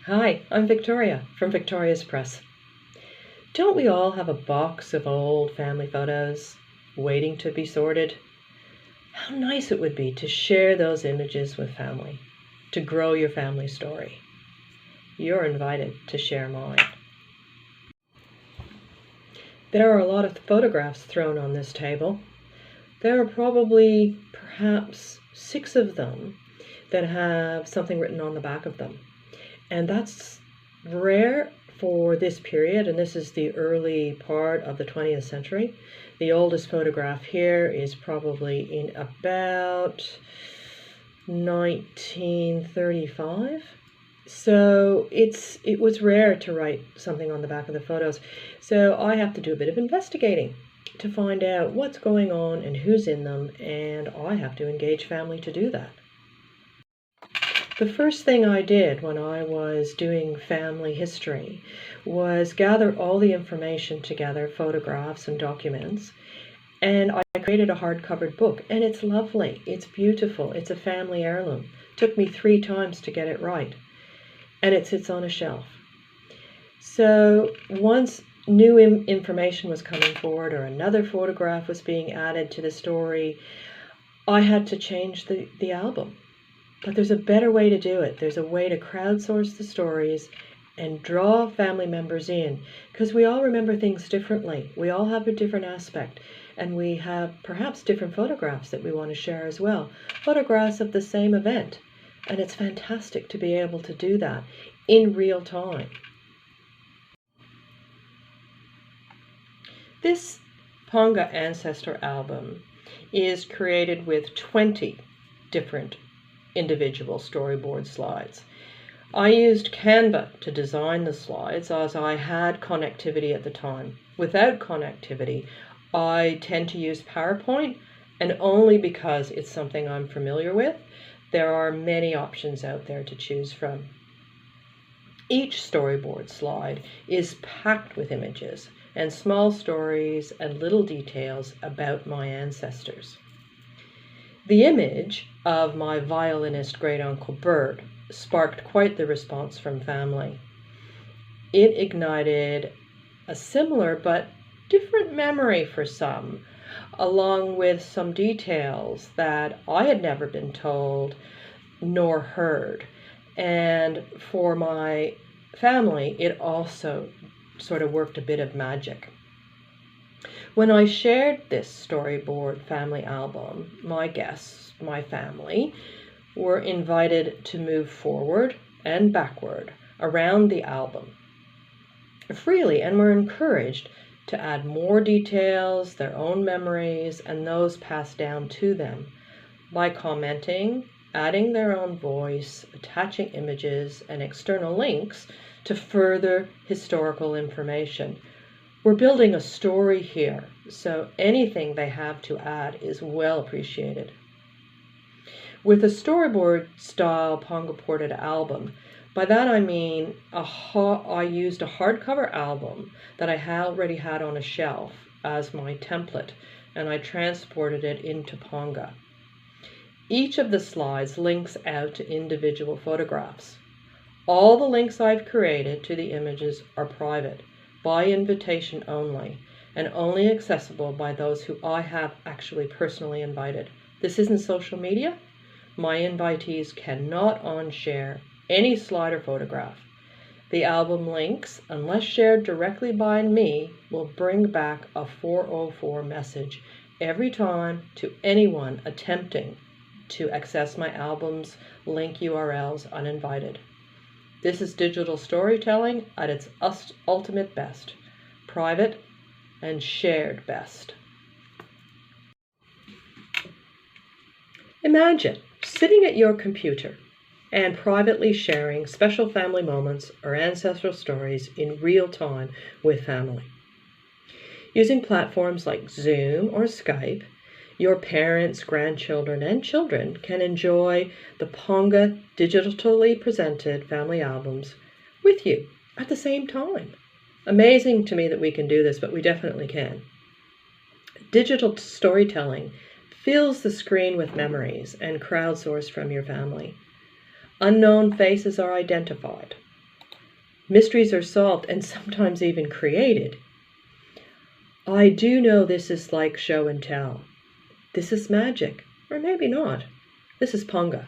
Hi, I'm Victoria from Victoria's Press. Don't we all have a box of old family photos waiting to be sorted? How nice it would be to share those images with family, to grow your family story. You're invited to share mine. There are a lot of photographs thrown on this table. There are probably perhaps 6 of them that have something written on the back of them. And that's rare for this period, and this is the early part of the 20th century. The oldest photograph here is probably in about 1935. So it was rare to write something on the back of the photos. So I have to do a bit of investigating to find out what's going on and who's in them, and I have to engage family to do that. The first thing I did when I was doing family history was gather all the information together, photographs and documents, and I created a hardcover book, and it's lovely, it's beautiful, it's a family heirloom. It took me 3 times to get it right, and it sits on a shelf. So once new information was coming forward or another photograph was being added to the story, I had to change the album. But there's a better way to do it. There's a way to crowdsource the stories and draw family members in, because we all remember things differently. We all have a different aspect, and we have perhaps different photographs that we want to share as well. Photographs of the same event, and it's fantastic to be able to do that in real time. This Ponga Ancestor album is created with 20 different individual storyboard slides. I used Canva to design the slides as I had connectivity at the time. Without connectivity, I tend to use PowerPoint, and only because it's something I'm familiar with. There are many options out there to choose from. Each storyboard slide is packed with images and small stories and little details about my ancestors. The image of my violinist great-uncle Bert sparked quite the response from family. It ignited a similar but different memory for some, along with some details that I had never been told nor heard. And for my family, it also sort of worked a bit of magic. When I shared this storyboard family album, my guests, my family, were invited to move forward and backward around the album freely, and were encouraged to add more details, their own memories, and those passed down to them by commenting, adding their own voice, attaching images and external links to further historical information. We're building a story here, so anything they have to add is well appreciated. With a storyboard style Ponga portrait album, by that I mean I used a hardcover album that I already had on a shelf as my template, and I transported it into Ponga. Each of the slides links out to individual photographs. All the links I've created to the images are private, by invitation only, and only accessible by those who I have actually personally invited. This isn't social media. My invitees cannot on-share any slide or photograph. The album links, unless shared directly by me, will bring back a 404 message every time to anyone attempting to access my album's link URLs uninvited. This is digital storytelling at its ultimate best, private and shared best. Imagine sitting at your computer and privately sharing special family moments or ancestral stories in real time with family. Using platforms like Zoom or Skype, your parents, grandchildren, and children can enjoy the Ponga digitally presented family albums with you at the same time. Amazing to me that we can do this, but we definitely can. Digital storytelling fills the screen with memories and crowdsourced from your family. Unknown faces are identified. mysteries are solved and sometimes even created. I do know this is like show and tell. This is magic, or maybe not. This is Ponga.